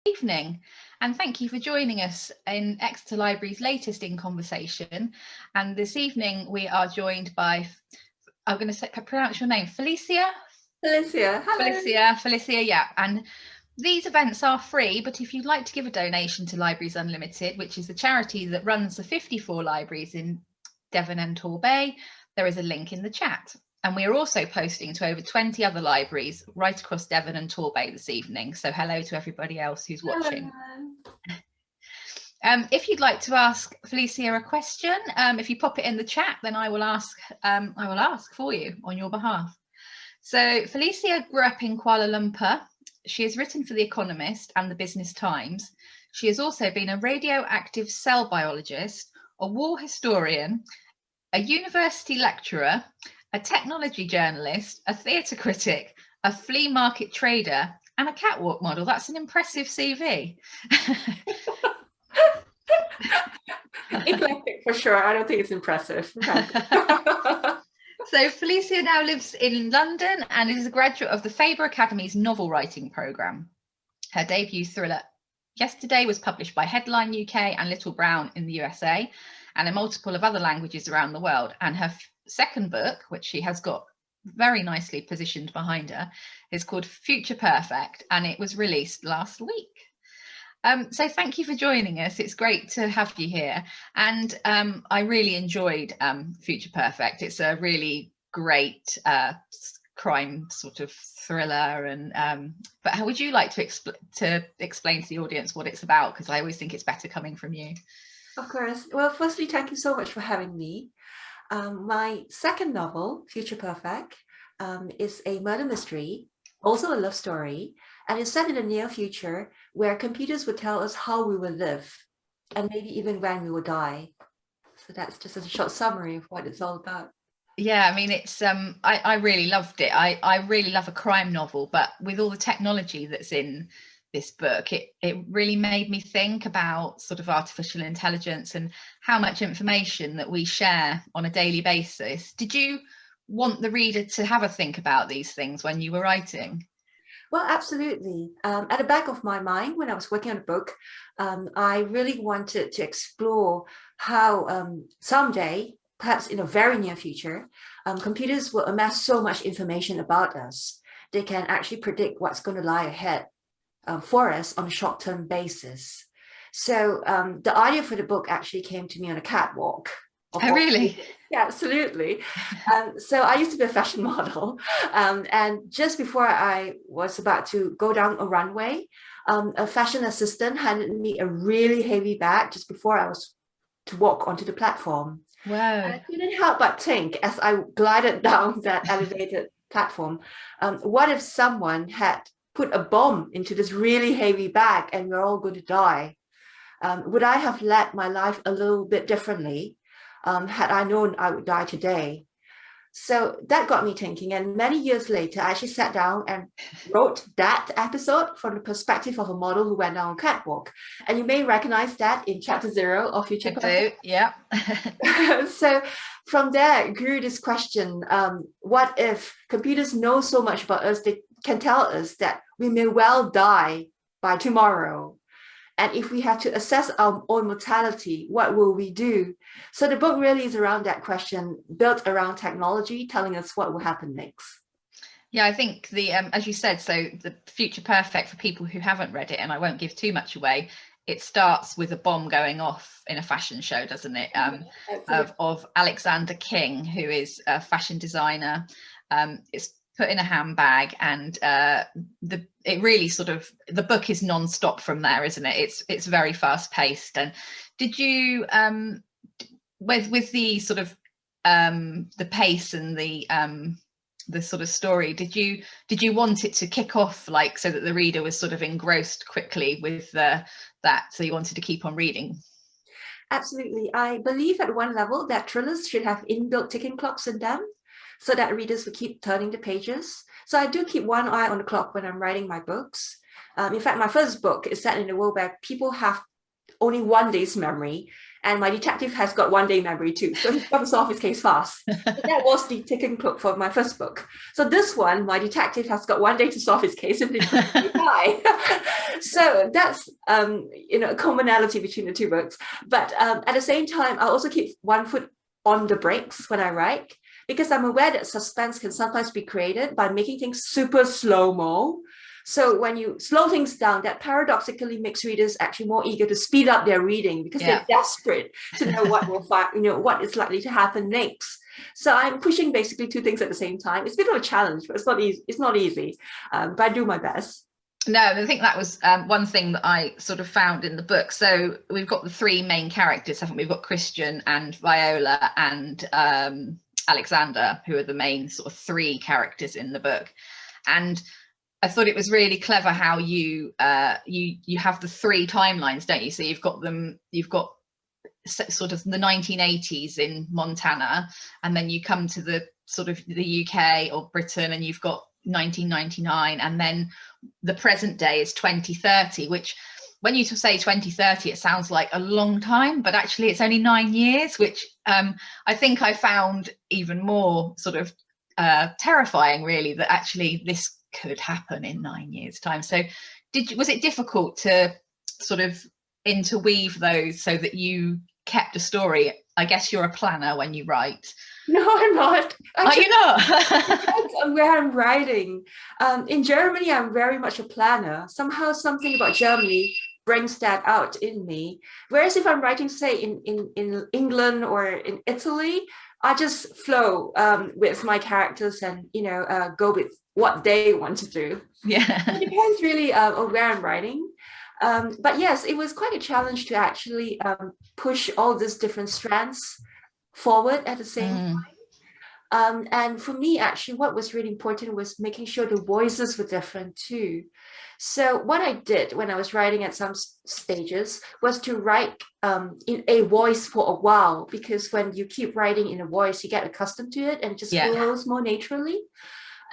Evening, and thank you for joining us in Exeter Library's latest In Conversation. And this evening we are joined by, I'm going to pronounce your name, Felicia? Felicia, hello. Felicia Yap. And these events are free, but if you'd like to give a donation to Libraries Unlimited, which is the charity that runs the 54 libraries in Devon and Torbay, there is a link in the chat. And we are also posting to over 20 other libraries right across Devon and Torbay this evening. So hello to everybody else who's watching. If you'd like to ask Felicia a question, if you pop it in the chat, then I will ask for you on your behalf. So Felicia grew up in Kuala Lumpur. She has written for The Economist and the Business Times. She has also been a radioactive cell biologist, a war historian, a university lecturer, a technology journalist, a theatre critic, a flea market trader, and a catwalk model. That's an impressive CV. Eclectic for sure. I don't think it's impressive. So Felicia now lives in London and is a graduate of the Faber Academy's novel writing programme. Her debut thriller Yesterday was published by Headline UK and Little Brown in the USA and in multiple of other languages around the world. And her second book, which she has got very nicely positioned behind her, is called Future Perfect, and it was released last week. So thank you for joining us. It's great to have you here. And I really enjoyed Future Perfect. It's a really great crime sort of thriller. And but how would you like to explain to the audience what it's about? Because I always think it's better coming from you. Of course. Well, firstly, thank you so much for having me. My second novel, Future Perfect, is a murder mystery, also a love story, and it's set in the near future where computers would tell us how we will live and maybe even when we will die. So that's just a short summary of what it's all about. Yeah, I mean, it's I really loved it. I really love a crime novel, but with all the technology that's in this book, it really made me think about sort of artificial intelligence and how much information that we share on a daily basis. Did you want the reader to have a think about these things when you were writing? Well, absolutely. At the back of my mind, when I was working on the book, I really wanted to explore how someday, perhaps in a very near future, computers will amass so much information about us. They can actually predict what's going to lie ahead for us on a short-term basis. So the idea for the book actually came to me on a catwalk. Oh, really? Yeah, absolutely. So I used to be a fashion model. And just before I was about to go down a runway, a fashion assistant handed me a really heavy bag just before I was to walk onto the platform. Wow. And I couldn't help but think as I glided down that elevated platform, what if someone had put a bomb into this really heavy bag and we're all going to die? Would I have led my life a little bit differently had I known I would die today? So that got me thinking. And many years later, I actually sat down and wrote that episode from the perspective of a model who went down a catwalk. And you may recognize that in chapter 0 of Future Perfect. Yeah. So from there grew this question, what if computers know so much about us, they can tell us that we may well die by tomorrow? And if we have to assess our own mortality, what will we do? So the book really is around that question, built around technology, telling us what will happen next. Yeah, I think the as you said, so the Future Perfect, for people who haven't read it, and I won't give too much away, it starts with a bomb going off in a fashion show, doesn't it? Of Alexander King, who is a fashion designer. It's put in a handbag, and it really sort of, the book is non-stop from there, isn't it? It's very fast paced. And did you with the sort of the pace and the sort of story, did you want it to kick off like so that the reader was sort of engrossed quickly with that, so you wanted to keep on reading? Absolutely. I believe at one level that thrillers should have inbuilt ticking clocks in them, so that readers will keep turning the pages. So I do keep one eye on the clock when I'm writing my books. In fact, my first book is set in a world where people have only one day's memory, and my detective has got 1 day memory too, so he's got to solve his case fast. So that was the ticking clock for my first book. So this one, my detective has got 1 day to solve his case and they die. So that's a commonality between the two books. But at the same time, I also keep one foot on the brakes when I write, because I'm aware that suspense can sometimes be created by making things super slow-mo. So when you slow things down, that paradoxically makes readers actually more eager to speed up their reading, because they're desperate to know what will what is likely to happen next. So I'm pushing basically two things at the same time. It's a bit of a challenge, but it's not easy. It's not easy, but I do my best. No, I think that was one thing that I sort of found in the book. So we've got the three main characters, haven't we? We've got Christian and Viola and Alexander, who are the main sort of three characters in the book. And I thought it was really clever how you have the three timelines, don't you? So you've got sort of the 1980s in Montana, and then you come to the sort of the UK or Britain, and you've got 1999, and then the present day is 2030, which when you say 2030, it sounds like a long time, but actually it's only 9 years, which I think I found even more sort of terrifying, really, that actually this could happen in 9 years' time. So was it difficult to sort of interweave those so that you kept a story? I guess you're a planner when you write. No, I'm not. Are you not? Depends on where I'm writing. In Germany, I'm very much a planner. Somehow something about Germany brings that out in me. Whereas if I'm writing, say, in England or in Italy, I just flow with my characters and, go with what they want to do. Yeah. It depends really on where I'm writing. But yes, it was quite a challenge to actually push all these different strands forward at the same time. And for me, actually, what was really important was making sure the voices were different too. So what I did when I was writing at some stages was to write in a voice for a while, because when you keep writing in a voice, you get accustomed to it and it just flows more naturally.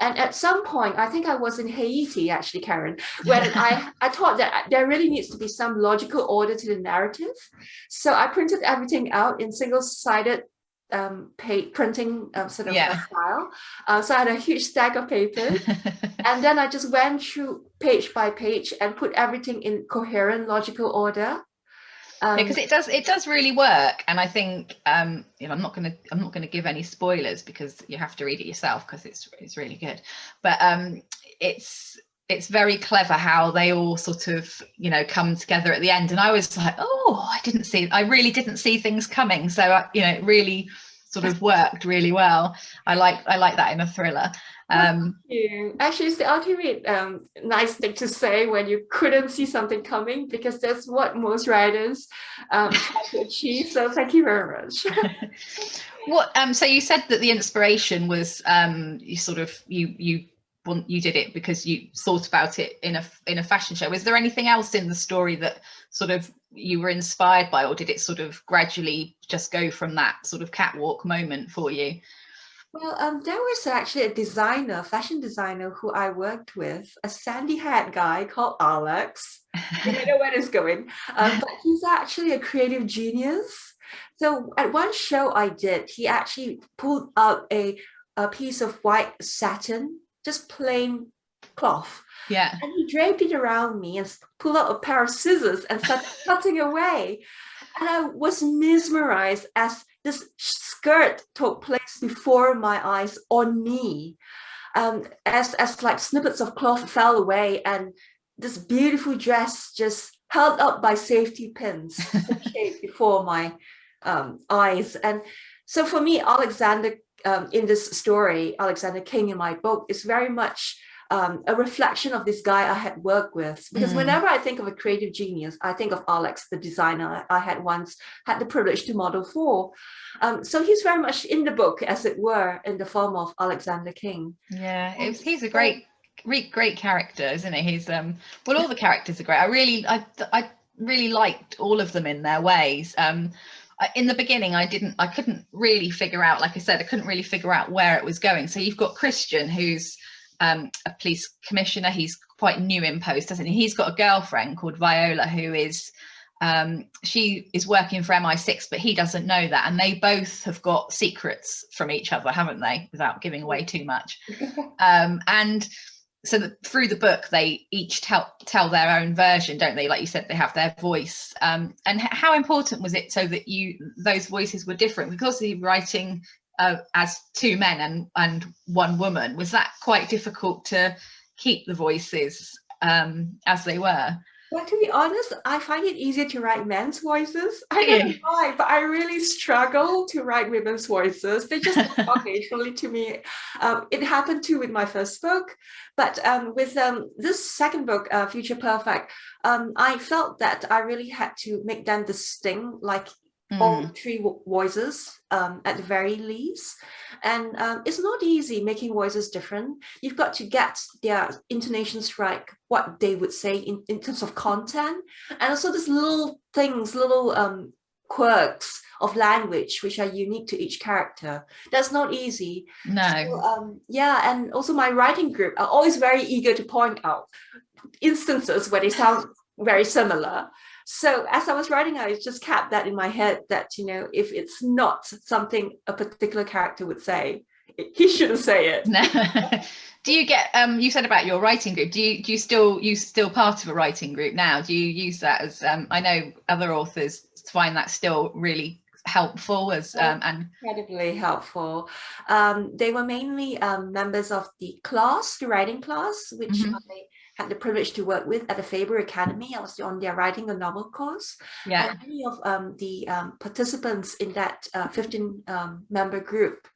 And at some point, I think I was in Haiti, actually, Karen, when I thought that there really needs to be some logical order to the narrative. So I printed everything out in single-sided printing sort of style. So I had a huge stack of papers. And then I just went through page by page and put everything in coherent, logical order. Because it does really work, and I think I'm not going to give any spoilers because you have to read it yourself, because it's really good. But it's very clever how they all sort of come together at the end, and I was like, oh, I really didn't see things coming, so it really sort of worked really well. I like that in a thriller. Thank you. Actually, it's the ultimate nice thing to say when you couldn't see something coming, because that's what most writers try to achieve. So thank you very much. So you said that the inspiration was you did it because you thought about it in a fashion show. Was there anything else in the story that sort of you were inspired by, or did it sort of gradually just go from that sort of catwalk moment for you? Well, there was actually a fashion designer who I worked with, a sandy-haired guy called Alex. You may know where it's going, but he's actually a creative genius. So at one show I did, he actually pulled out a piece of white satin, just plain cloth. Yeah. And he draped it around me and pulled out a pair of scissors and started cutting away. And I was mesmerized as this skirt took place before my eyes on me, as like snippets of cloth fell away, and this beautiful dress just held up by safety pins before my eyes. And so for me, Alexander, in this story, Alexander King in my book, is very much a reflection of this guy I had worked with, because whenever I think of a creative genius, I think of Alex, the designer I had once had the privilege to model for. So he's very much in the book, as it were, in the form of Alexander King. Yeah, he's a great character, isn't he? He's all the characters are great. I really liked all of them in their ways. In the beginning, I couldn't really figure out, like I said, I couldn't really figure out where it was going. So you've got Christian, who's a police commissioner. He's quite new in post, doesn't he? He's got a girlfriend called Viola, who is she is working for MI6, but he doesn't know that, and they both have got secrets from each other, haven't they, without giving away too much. And so through the book they each tell their own version, don't they? Like you said, they have their voice. And how important was it so that those voices were different, because you're writing as two men and one woman? Was that quite difficult to keep the voices as they were? Well, to be honest, I find it easier to write men's voices. I don't know why, but I really struggle to write women's voices. They just talk occasionally to me. It happened too with my first book, but with this second book, Future Perfect, I felt that I really had to make them distinct, like all three voices at the very least. And it's not easy making voices different. You've got to get their intonations right, what they would say in terms of content. And also there's little things, little quirks of language which are unique to each character. That's not easy. No. So, yeah, and also my writing group are always very eager to point out instances where they sound very similar. So as I was writing, I just kept that in my head that, you know, if it's not something a particular character would say, he shouldn't say it. No. Do you get, you said about your writing group, do you still part of a writing group now? Do you use that as, I know other authors find that still really helpful as and incredibly helpful. They were mainly members of the writing class, which I had the privilege to work with at the Faber Academy. I was on their writing a novel course. Yeah. And many of the participants in that 15 member group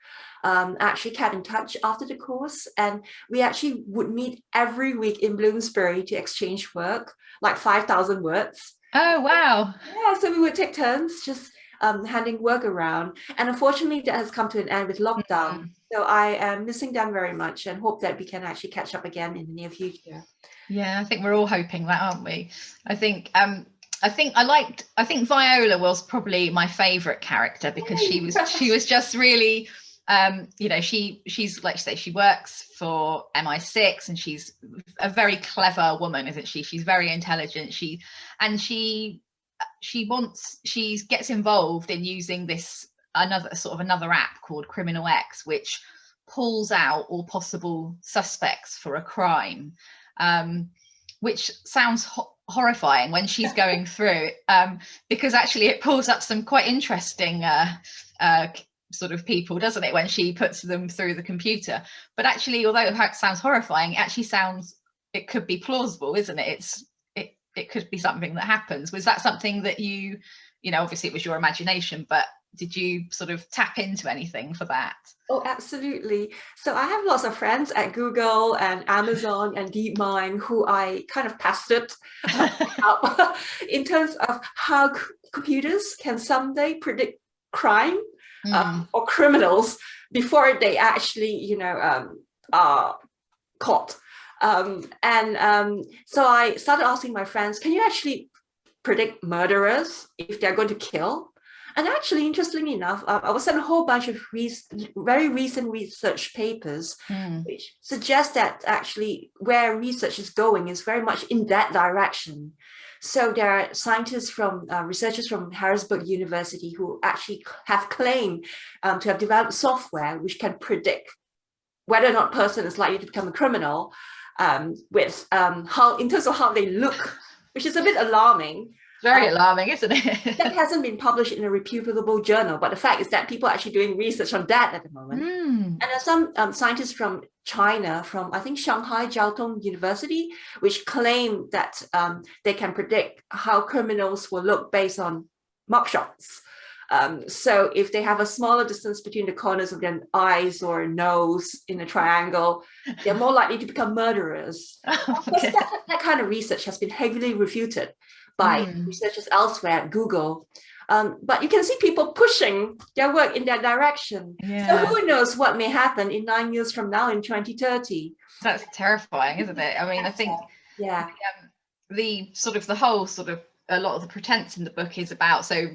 actually kept in touch after the course, and we actually would meet every week in Bloomsbury to exchange work, like 5,000 words. Oh wow. Yeah, so we would take turns just handing work around, and unfortunately that has come to an end with lockdown. So I am missing them very much and hope that we can actually catch up again in the near future. Yeah, I think we're all hoping that, aren't we? I think Viola was probably my favorite character, because she was just really you know, she's like you say, she works for MI6 and she's a very clever woman, isn't she? She's very intelligent. She gets involved in using another app called Criminal X, which pulls out all possible suspects for a crime, which sounds horrifying when she's going through it, because actually it pulls up some quite interesting sort of people, doesn't it, when she puts them through the computer. But actually, although it sounds horrifying, it could be plausible, isn't it? It could be something that happens. Was that something that you know, obviously it was your imagination, but did you sort of tap into anything for that? Oh, absolutely. So I have lots of friends at Google and Amazon and DeepMind who I kind of pestered up in terms of how computers can someday predict crime or criminals before they actually, you know, are caught. So I started asking my friends, can you actually predict murderers if they're going to kill? And actually, interestingly enough, I was sent a whole bunch of very recent research papers, which suggest that actually where research is going is very much in that direction. So there are scientists researchers from Harrisburg University who actually have claimed to have developed software which can predict whether or not a person is likely to become a criminal with in terms of how they look, which is a bit alarming. Very alarming, isn't it? That hasn't been published in a reputable journal, but the fact is that people are actually doing research on that at the moment. And there are some scientists from China, from I think Shanghai Jiao Tong University, which claim that they can predict how criminals will look based on mugshots. So if they have a smaller distance between the corners of their eyes or nose in a triangle, they're more likely to become murderers. Of course, that kind of research has been heavily refuted by researchers elsewhere at Google. But you can see people pushing their work in that direction. Yeah. So who knows what may happen in 9 years from now in 2030. That's terrifying, isn't it? I mean, I think a lot of the pretense in the book is about, so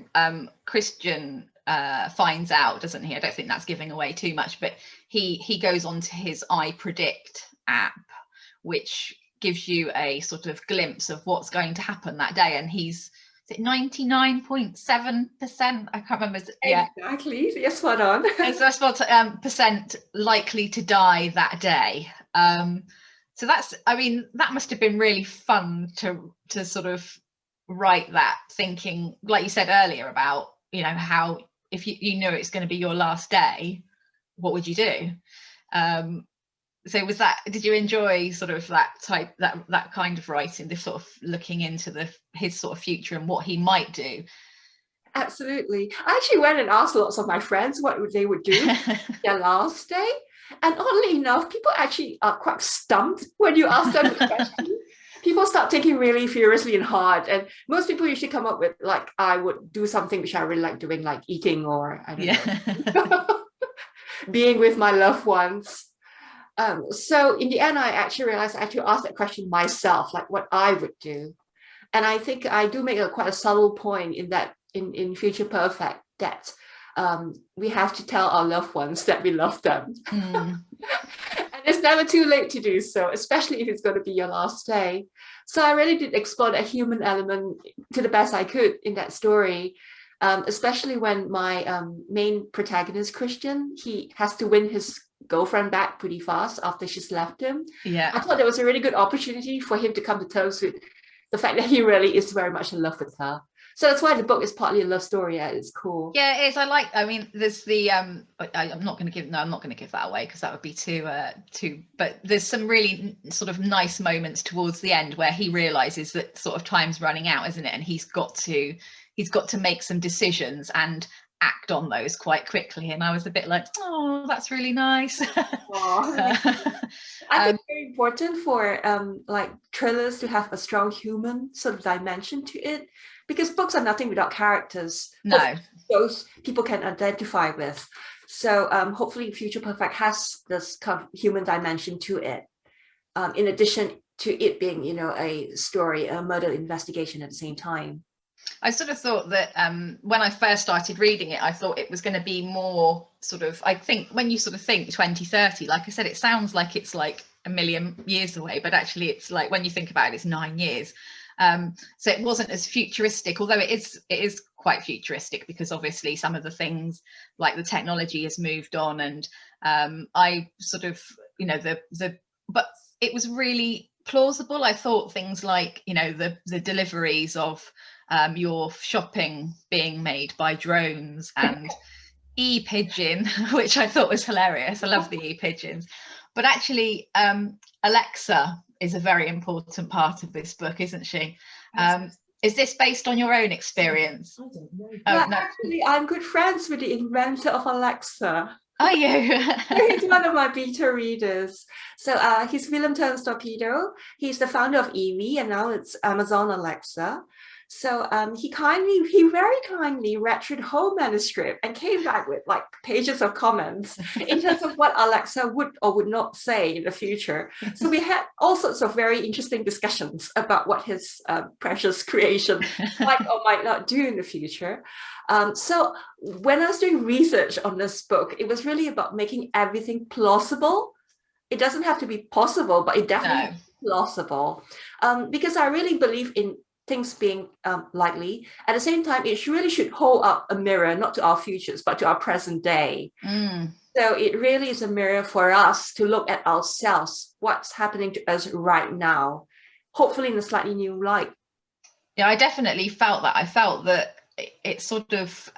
Christian finds out, doesn't he? I don't think that's giving away too much, but he goes on to his iPredict app, which gives you a sort of glimpse of what's going to happen that day, and he's it 99.7%? I can't remember. Yeah, exactly. Yes, spot on. it's about percent likely to die that day. So that's, I mean, that must have been really fun to sort of write that, thinking, like you said earlier, about, you know, how if you know it's going to be your last day, what would you do? So was that, did you enjoy sort of that type, that kind of writing, this sort of looking into his sort of future and what he might do? Absolutely. I actually went and asked lots of my friends what they would do their last day. And oddly enough, people actually are quite stumped when you ask them the question. People start thinking really furiously and hard. And most people usually come up with, like, I would do something which I really like doing, like eating, or I don't know, being with my loved ones. So in the end, I actually realized I had to ask that question myself, like what I would do. And I think I do make quite a subtle point in that in Future Perfect, that we have to tell our loved ones that we love them. And it's never too late to do so, especially if it's going to be your last day. So I really did explore that human element to the best I could in that story, especially when my main protagonist, Christian, he has to win his girlfriend back pretty fast after she's left him. Yeah, I thought there was a really good opportunity for him to come to terms with the fact that he really is very much in love with her. So that's why the book is partly a love story at its core. Yeah, it is. I mean, there's the I'm not going to give that away, because that would be too but there's some really sort of nice moments towards the end where he realizes that sort of time's running out, isn't it? And he's got to make some decisions and act on those quite quickly. And I was a bit like, oh, that's really nice. I think it's very important for like thrillers to have a strong human sort of dimension to it, because books are nothing without characters. No, those people can identify with. So hopefully Future Perfect has this kind of human dimension to it, in addition to it being, you know, a story, a murder investigation at the same time. I sort of thought that when I first started reading it, I thought it was going to be more sort of, I think when you sort of think 2030, like I said, it sounds like it's like a million years away, but actually it's like, when you think about it, it's 9 years. So it wasn't as futuristic, although it is quite futuristic, because obviously some of the things, like the technology has moved on, and I sort of, you know, but it was really plausible. I thought things like, you know, the deliveries of your shopping being made by drones, and e-pigeon, which I thought was hilarious. I love the e-pigeons. But actually, Alexa is a very important part of this book, isn't she? Is this based on your own experience? I don't know. Yeah, no. Actually, I'm good friends with the inventor of Alexa. Are you? He's one of my beta readers. So he's Willem Torpedo. He's the founder of Evie, and now it's Amazon Alexa. So he very kindly read through the whole manuscript and came back with like pages of comments in terms of what Alexa would or would not say in the future. So we had all sorts of very interesting discussions about what his precious creation might or might not do in the future. So when I was doing research on this book, it was really about making everything plausible. It doesn't have to be possible, but it definitely is plausible. Because I really believe in things being likely. At the same time, it really should hold up a mirror, not to our futures, but to our present day. So it really is a mirror for us to look at ourselves, what's happening to us right now, hopefully in a slightly new light. Yeah, I definitely felt that. I felt that it sort of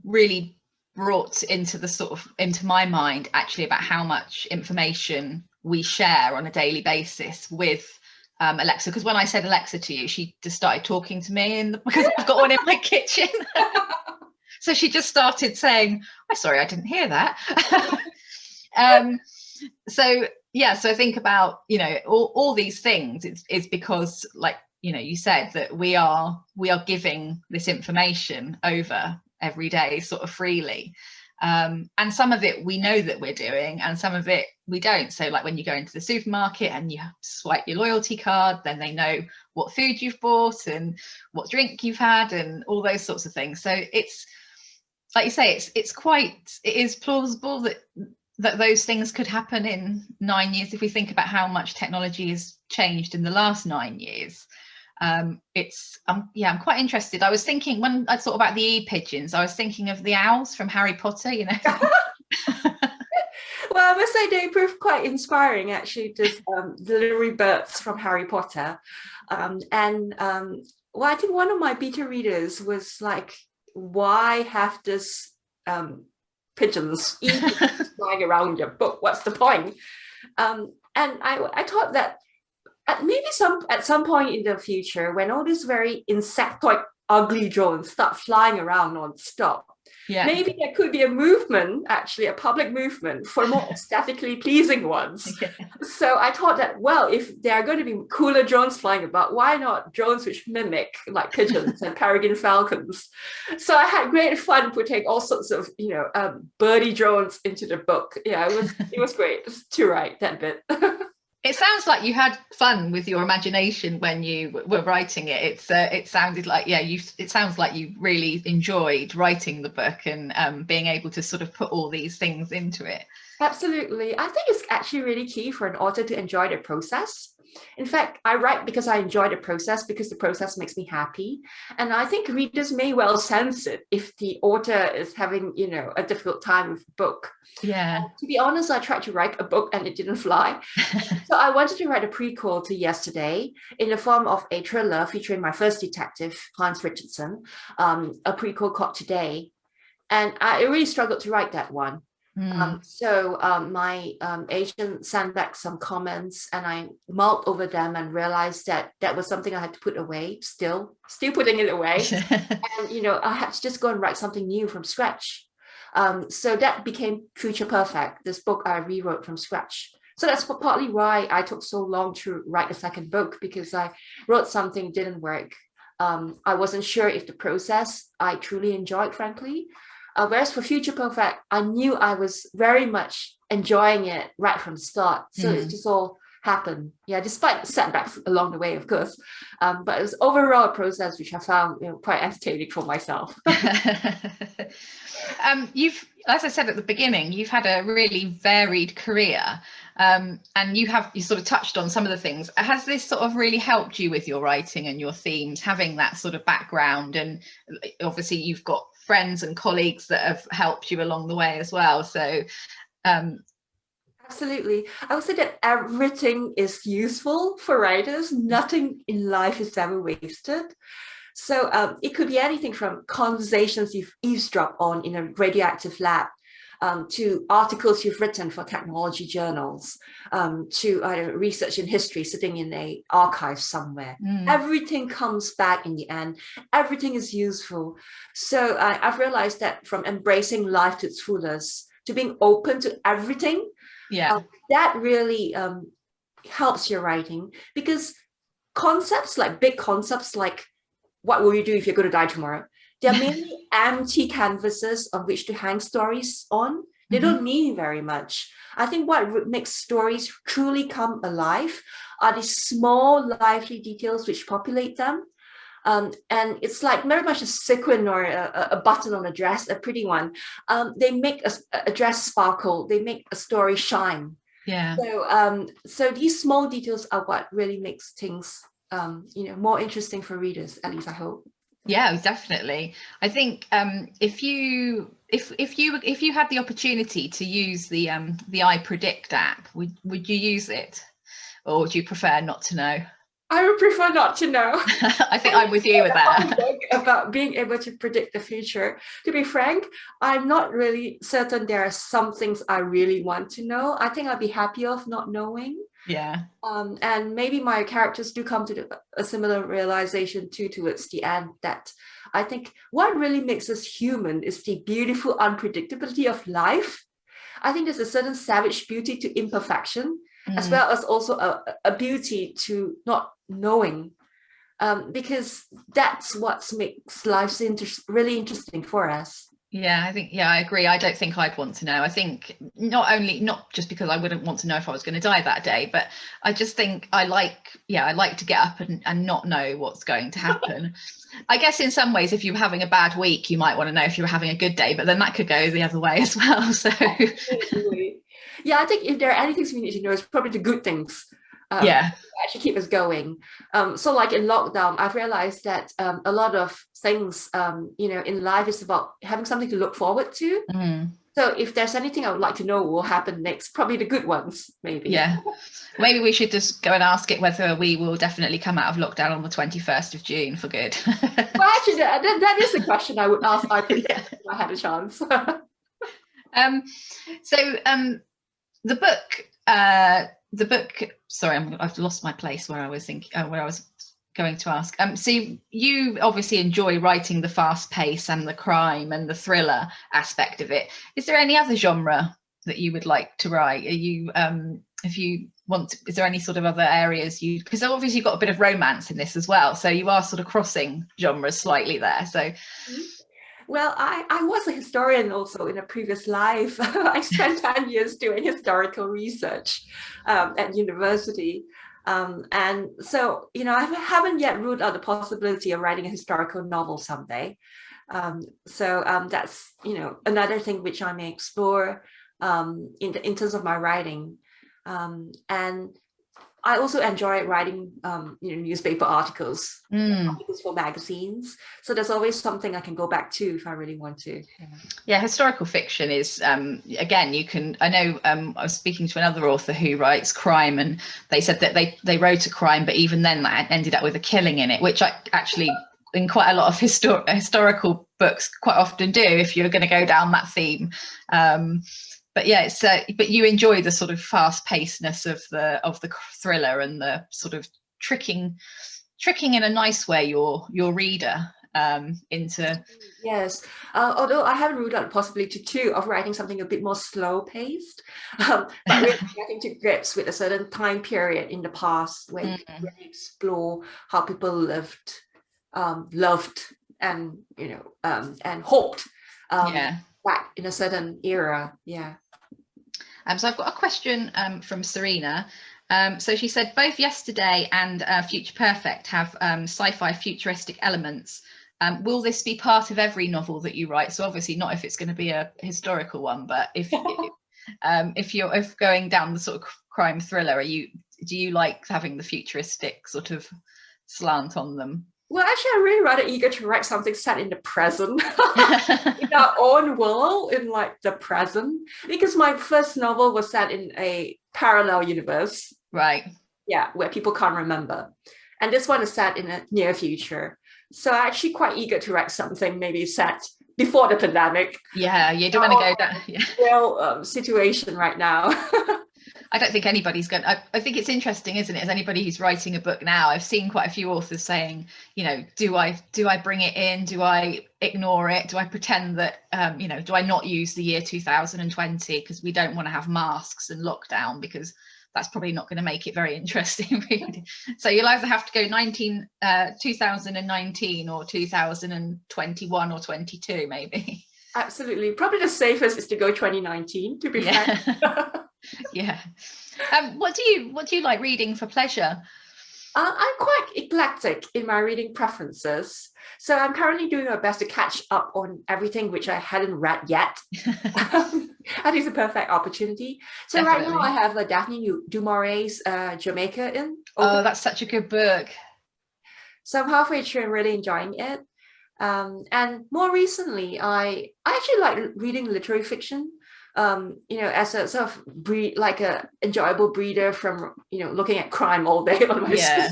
really brought into my mind actually about how much information we share on a daily basis with Alexa. Because when I said Alexa to you, she just started talking to me, because I've got one in my kitchen. So she just started saying, "I'm sorry, I didn't hear that." So yeah, so think about, you know, all these things. It's because, like, you know, you said that we are giving this information over every day sort of freely. And some of it we know that we're doing, and some of it we don't. So like when you go into the supermarket and you swipe your loyalty card, then they know what food you've bought and what drink you've had and all those sorts of things. So it's, like you say, it is plausible that those things could happen in 9 years, if we think about how much technology has changed in the last 9 years. I'm quite interested. I was thinking when I thought about the pigeons, I was thinking of the owls from Harry Potter, you know. Well, I must say they proved quite inspiring, actually, just delivery birds from Harry Potter. Well, I think one of my beta readers was like, why have this pigeons flying around your book? What's the point? And I thought that maybe at some point in the future, when all these very insectoid, ugly drones start flying around non-stop, maybe there could be a movement, actually a public movement for more aesthetically pleasing ones. So I thought that, well, if there are going to be cooler drones flying about, why not drones which mimic like pigeons and peregrine falcons? So I had great fun putting all sorts of, birdie drones into the book. Yeah, it was great to write that bit. It sounds like you had fun with your imagination when you were writing it. It sounded like, it sounds like you really enjoyed writing the book and being able to sort of put all these things into it. Absolutely. I think it's actually really key for an author to enjoy the process. In fact, I write because I enjoy the process, because the process makes me happy. And I think readers may well sense it if the author is having, a difficult time with the book. Yeah. To be honest, I tried to write a book and it didn't fly. So I wanted to write a prequel to Yesterday in the form of a thriller featuring my first detective, Hans Richardson, a prequel called Today. And I really struggled to write that one. So my agent sent back some comments and I mulled over them and realized that was something I had to put away, still putting it away. And, I had to just go and write something new from scratch. So that became Future Perfect, this book I rewrote from scratch. So that's partly why I took so long to write the second book, because I wrote something didn't work. I wasn't sure if the process I truly enjoyed, frankly. Whereas for Future Perfect, I knew I was very much enjoying it right from the start. So it just all happened. Yeah, despite the setbacks along the way, of course. But it was overall a process which I found quite entertaining for myself. As I said at the beginning, you've had a really varied career. And you sort of touched on some of the things. Has this sort of really helped you with your writing and your themes, having that sort of background? And obviously you've got friends and colleagues that have helped you along the way as well. So absolutely. I would say that everything is useful for writers. Nothing in life is ever wasted. So it could be anything from conversations you've eavesdropped on in a radioactive lab, to articles you've written for technology journals, to research in history sitting in an archive somewhere. Everything comes back in the end. Everything is useful. So I've realized that from embracing life to its fullest to being open to everything, that really helps your writing, because big concepts like what will you do if you're going to die tomorrow? They're mainly empty canvases on which to hang stories on. They don't mean very much. I think what makes stories truly come alive are the small, lively details which populate them. And it's like very much a sequin or a button on a dress, a pretty one. They make a dress sparkle. They make a story shine. Yeah. So these small details are what really makes things more interesting for readers, at least I hope. Yeah, definitely. I think if you had the opportunity to use the I Predict app, would you use it, or would you prefer not to know? I would prefer not to know. I think I'm with you with that. About being able to predict the future. To be frank, I'm not really certain there are some things I really want to know. I think I'd be happy of not knowing. Yeah. And maybe my characters do come to a similar realization too towards the end, that I think what really makes us human is the beautiful unpredictability of life. I think there's a certain savage beauty to imperfection, as well as also a beauty to not knowing, because that's what makes life really interesting for us. Yeah, I agree. I don't think I'd want to know. I think not just because I wouldn't want to know if I was going to die that day, but I just think I like to get up and not know what's going to happen. I guess in some ways, if you're having a bad week, you might want to know if you're having a good day, but then that could go the other way as well. So absolutely. Yeah, I think if there are any things we need to know, it's probably the good things. Yeah. Actually keep us going. So like in lockdown, I've realized that a lot of things, in life is about having something to look forward to. So if there's anything I would like to know will happen next, probably the good ones, maybe. Yeah. Maybe we should just go and ask it whether we will definitely come out of lockdown on the 21st of June for good. Well, actually, that is a question I would ask if I had a chance. The book. Sorry, I've lost my place where I was thinking, where I was going to ask. So you obviously enjoy writing the fast pace and the crime and the thriller aspect of it. Is there any other genre that you would like to write? Are you, if you want to, is there any sort of other areas because obviously you've got a bit of romance in this as well, so you are sort of crossing genres slightly there. So. Well, I was a historian also in a previous life. I spent 10 years doing historical research at university. And so, I haven't yet ruled out the possibility of writing a historical novel someday. That's, another thing which I may explore in terms of my writing. And I also enjoy writing, newspaper articles for magazines. So there's always something I can go back to if I really want to. Yeah, historical fiction is, again, you can, I know I was speaking to another author who writes crime, and they said that they wrote a crime, but even then that ended up with a killing in it, which I actually, in quite a lot of historical books, quite often do if you're going to go down that theme. But yeah, it's but you enjoy the sort of fast-pacedness of the thriller and the sort of tricking in a nice way your reader into. Yes, although I haven't ruled out the possibility too of writing something a bit more slow-paced, but really getting to grips with a certain time period in the past where you can really explore how people lived, loved, and and hoped. Back in a certain era. So I've got a question from Serena. So she said both Yesterday and Future Perfect have sci-fi futuristic elements. Will this be part of every novel that you write? So obviously not if it's going to be a historical one, but if you're going down the sort of crime thriller, do you like having the futuristic sort of slant on them? Well, actually, I'm really rather eager to write something set in the present, in our own world, in like the present, because my first novel was set in a parallel universe. Right. Yeah, where people can't remember. And this one is set in the near future. So I'm actually quite eager to write something maybe set before the pandemic. Yeah, you don't want to go down. Yeah. Real situation right now. I don't think anybody's going. I think it's interesting, isn't it? As anybody who's writing a book now, I've seen quite a few authors saying, do I bring it in? Do I ignore it? Do I pretend that, do I not use the year 2020 because we don't want to have masks and lockdown, because that's probably not going to make it very interesting. So you'll either have to go 2019 or 2021 or 22, maybe. Absolutely. Probably the safest is to go 2019, to be fair. Yeah. What do you like reading for pleasure? I'm quite eclectic in my reading preferences. So I'm currently doing my best to catch up on everything which I hadn't read yet. I think it's a perfect opportunity. So Definitely. Right now I have Daphne du Maurier's Jamaica in. Oh, that's such a good book. So I'm halfway through and really enjoying it. And more recently, I actually like reading literary fiction. As a sort of a enjoyable breather from looking at crime all day on my screen.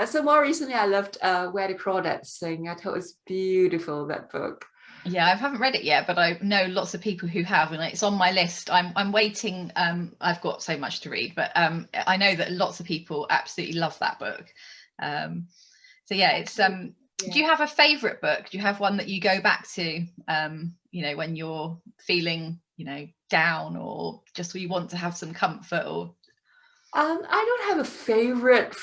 So more recently, I loved Where the Crawdads Sing. I thought it was beautiful, that book. Yeah, I haven't read it yet, but I know lots of people who have, and it's on my list. I'm waiting. I've got so much to read, but I know that lots of people absolutely love that book. So yeah, it's Do you have a favorite book? Do you have one that you go back to, when you're feeling, down, or just you want to have some comfort? Or I don't have a favorite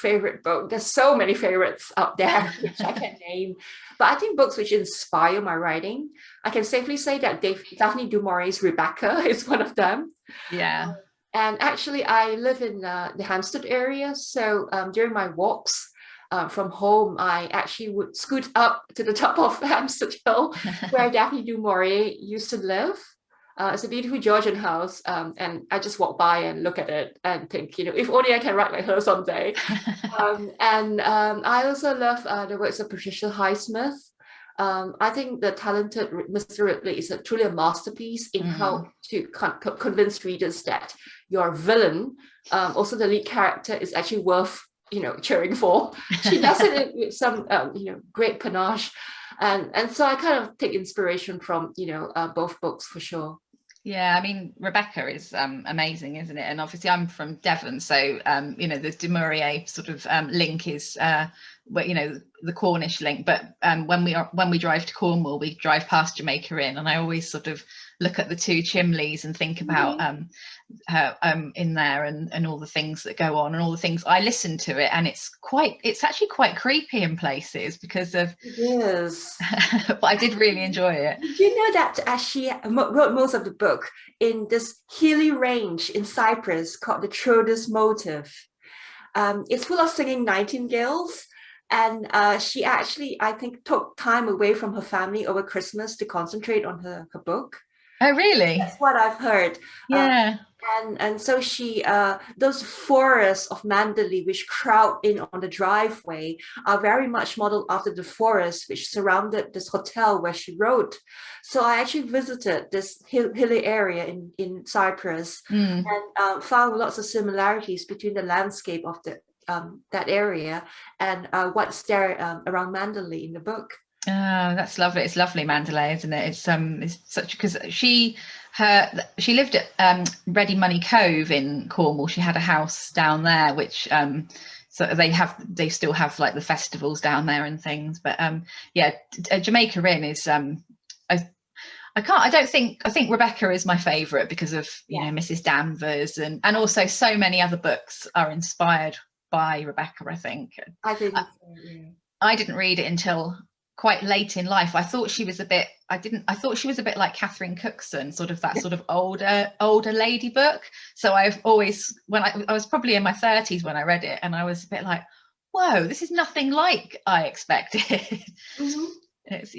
book. There's so many favorites out there which I can name, but I think books which inspire my writing, I can safely say that Daphne du Maurier's Rebecca is one of them. Yeah. And actually, I live in the Hampstead area, so during my walks from home, I actually would scoot up to the top of Hampstead Hill, where Daphne du Maurier used to live. It's a beautiful Georgian house, and I just walk by and look at it and think, if only I can write like her someday. I also love the works of Patricia Highsmith. I think The Talented Mr. Ripley is truly a masterpiece in how to convince readers that your villain, also the lead character, is actually worth cheering for. She does it with some great panache, and so I kind of take inspiration from both books for sure. Yeah, I mean, Rebecca is amazing, isn't it? And obviously I'm from Devon, so the du Maurier sort of link is the Cornish link, but when we drive to Cornwall, we drive past Jamaica Inn, and I always sort of look at the two chimneys and think about her in there, and all the things that go on, and all the things. I listen to it, and it's actually quite creepy in places because of but I did really enjoy it. Did you know that she wrote most of the book in this hilly range in Cyprus called the Troodos Motive? It's full of singing nightingales. And she actually, I think, took time away from her family over Christmas to concentrate on her book. Oh, really? That's what I've heard. Yeah. And so she, those forests of Mandalay which crowd in on the driveway are very much modeled after the forests which surrounded this hotel where she wrote. So I actually visited this hilly area in Cyprus and found lots of similarities between the landscape of that area and what's there around Mandalay in the book. Oh, that's lovely. It's lovely, Mandalay, isn't it? It's such, because she lived at Ready Money Cove in Cornwall. She had a house down there, which so they still have like the festivals down there and things. But Jamaica Inn is I think Rebecca is my favourite because of Mrs. Danvers and also so many other books are inspired by Rebecca. I think so, yeah. I didn't read it until quite late in life. I thought she was a bit like Catherine Cookson, sort of that sort of older lady book. So I've always, when I was probably in my 30s when I read it, and I was a bit like, whoa, this is nothing like I expected. It's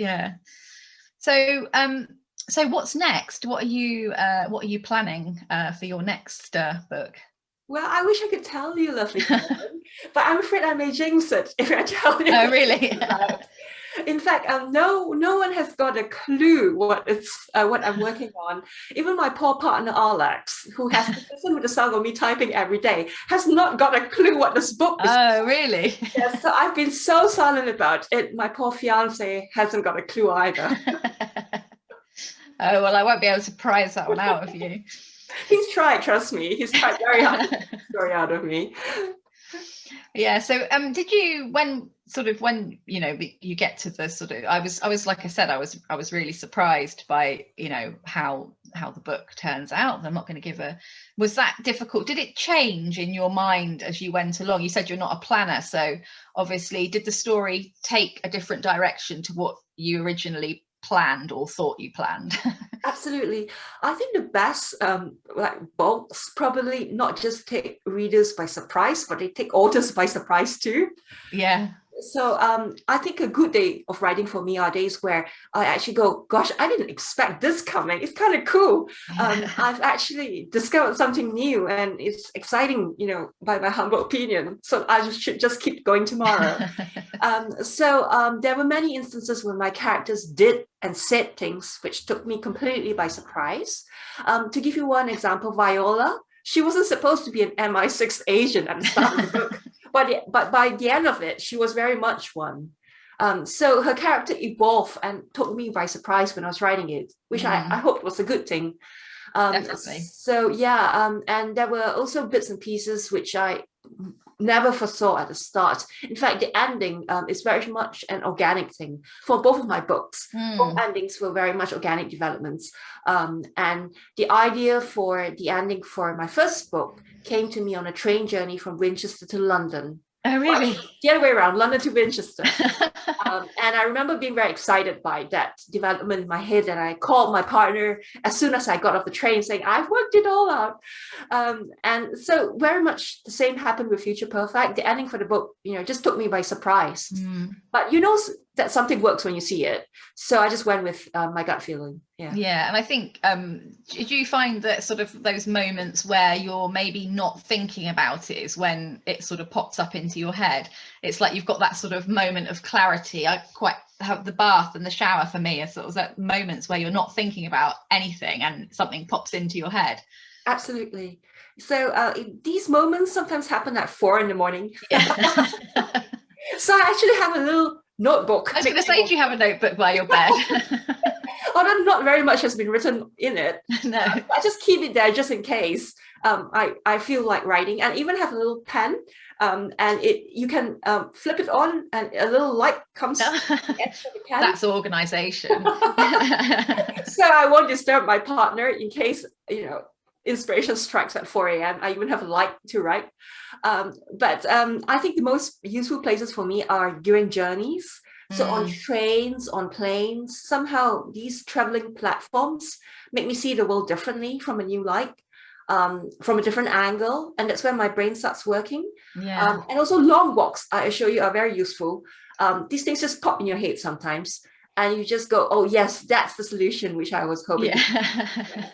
so what's next? What are you planning for your next book? Well, I wish I could tell you, lovely Karen, but I'm afraid I may jinx it if I tell you. Oh, really? In fact, no one has got a clue what I'm working on. Even my poor partner Alex, who has to listen to the sound of me typing every day, has not got a clue what this book is. Oh, really? Yes, so I've been so silent about it. My poor fiance hasn't got a clue either. Oh, well, I won't be able to prize that one out of you. He's tried, trust me. He's tried very hard to get the story out of me. Yeah. So, did you when you get to the sort of, I was like I said, I was really surprised by how the book turns out. I'm not going to give was that difficult? Did it change in your mind as you went along? You said you're not a planner, so obviously, did the story take a different direction to what you originally planned or thought you planned? Absolutely. I think the best books probably not just take readers by surprise, but they take authors by surprise too. Yeah. So I think a good day of writing for me are days where I actually go, gosh, I didn't expect this coming. It's kind of cool. I've actually discovered something new and it's exciting, by my humble opinion. So I should just keep going tomorrow. There were many instances where my characters did and said things which took me completely by surprise. To give you one example, Viola, she wasn't supposed to be an MI6 agent at the start of the book. But by the end of it, she was very much one. So her character evolved and took me by surprise when I was writing it, which I hoped was a good thing. Definitely. So yeah, and there were also bits and pieces which I never foresaw at the start. In fact, the ending is very much an organic thing for both of my books. Both endings were very much organic developments. And the idea for the ending for my first book came to me on a train journey from Winchester to London. Oh, really? the other way around, London to Winchester. And I remember being very excited by that development in my head. And I called my partner as soon as I got off the train saying, I've worked it all out. And so very much the same happened with Future Perfect. The ending for the book, just took me by surprise. But that something works when you see it. So I just went with my gut feeling. Yeah, and I think did you find that sort of those moments where you're maybe not thinking about it is when it sort of pops up into your head? It's like you've got that sort of moment of clarity. I quite have the bath and the shower for me are sort of that moments where you're not thinking about anything and something pops into your head. Absolutely. So these moments sometimes happen at 4 a.m. Yeah. So I actually have a little notebook. I was going to say, do you have a notebook by your bed? Although not very much has been written in it. No. I just keep it there just in case I feel like writing, and even have a little pen, and you can flip it on and a little light comes to the edge of the pen. That's organization. So I won't disturb my partner in case, inspiration strikes at 4 a.m. I even have a light to write. But I think the most useful places for me are during journeys. So on trains, on planes, somehow these traveling platforms make me see the world differently from a new light, from a different angle. And that's when my brain starts working. Yeah. And also long walks, I assure you, are very useful. These things just pop in your head sometimes. And you just go, oh, yes, that's the solution, which I was hoping. Yeah.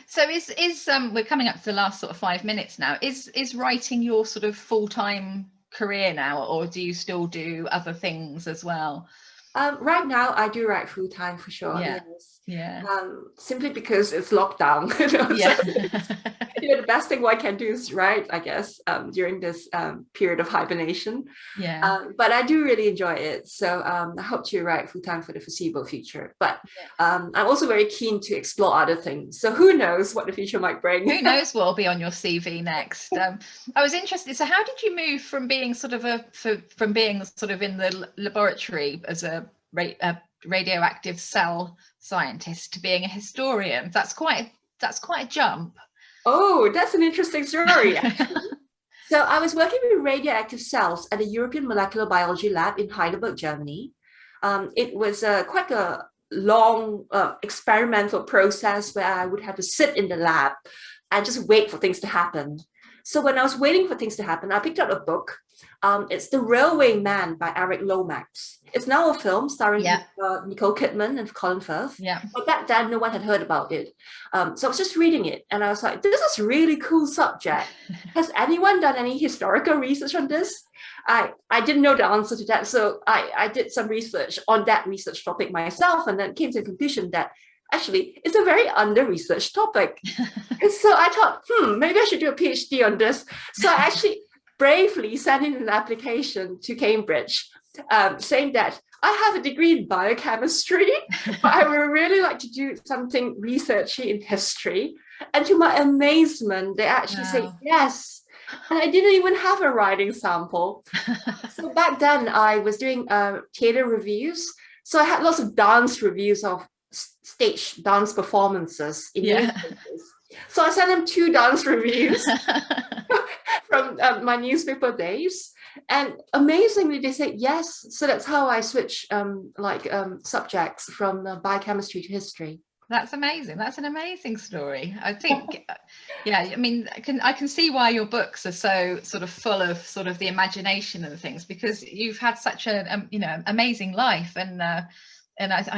So is we're coming up to the last sort of 5 minutes now. Is writing your sort of full-time career now, or do you still do other things as well? Right now I do write full-time for sure. Yeah. Yes. Yeah. Simply because it's lockdown. Yeah. So, the best thing one can do is write, I guess, during this period of hibernation. Yeah. But I do really enjoy it. So I hope to write full-time for the foreseeable future. But I'm also very keen to explore other things. So who knows what the future might bring? Who knows what will be on your CV next? I was interested. So how did you move from being sort of from being sort of in the laboratory as a radioactive-cell scientist to being a historian? That's quite a jump. Oh, that's an interesting story. So I was working with radioactive cells at the European Molecular Biology Lab in Heidelberg, Germany. It was quite a long experimental process where I would have to sit in the lab and just wait for things to happen. So when I was waiting for things to happen, I picked up a book. It's The Railway Man by Eric Lomax. It's now a film starring Nicole Kidman and Colin Firth. Yeah. But back then, no one had heard about it. So I was just reading it and I was like, this is a really cool subject. Has anyone done any historical research on this? I didn't know the answer to that. So I did some research on that research topic myself and then came to the conclusion that actually it's a very under-researched topic. And so I thought, maybe I should do a PhD on this. So I actually bravely sent in an application to Cambridge saying that I have a degree in biochemistry, but I would really like to do something researchy in history. And to my amazement, they actually say yes. And I didn't even have a writing sample. So back then I was doing theater reviews. So I had lots of dance reviews of stage dance performances in newspapers. So I sent them 2 dance reviews from my newspaper days. And amazingly, they said yes. So that's how I switched subjects from biochemistry to history. That's amazing. That's an amazing story. I think, I mean, I can see why your books are so sort of full of sort of the imagination and things, because you've had such an amazing life, and I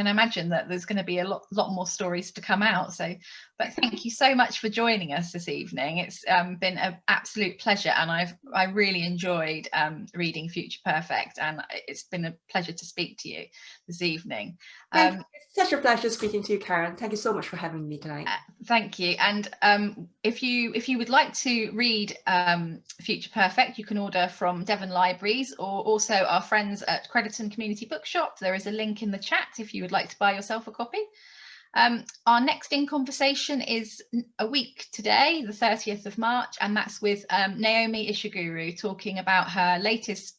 imagine that there's going to be a lot more stories to come out. So, but thank you so much for joining us this evening. It's been an absolute pleasure, and I really enjoyed reading Future Perfect, and it's been a pleasure to speak to you this evening. It's such a pleasure speaking to you, Karen. Thank you so much for having me tonight. Thank you. And if you would like to read Future Perfect, you can order from Devon Libraries or also our friends at Crediton Community Bookshop. There is a link in the chat if you would like to buy yourself a copy. Our next In Conversation is a week today, the 30th of March, and that's with Naomi Ishiguro talking about her latest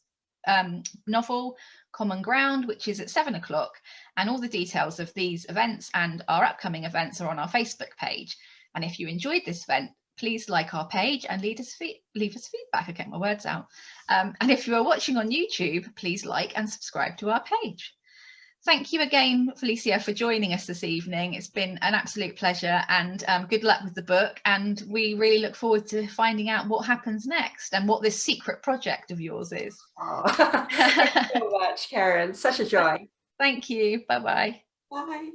novel, Common Ground, which is at 7 o'clock. And all the details of these events and our upcoming events are on our Facebook page. And if you enjoyed this event, please like our page and leave us feedback. I get my words out. And if you are watching on YouTube, please like and subscribe to our page. Thank you again, Felicia, for joining us this evening. It's been an absolute pleasure, and good luck with the book. And we really look forward to finding out what happens next and what this secret project of yours is. Oh, thank you so much, Karen. Such a joy. Thank you. Bye-bye. Bye.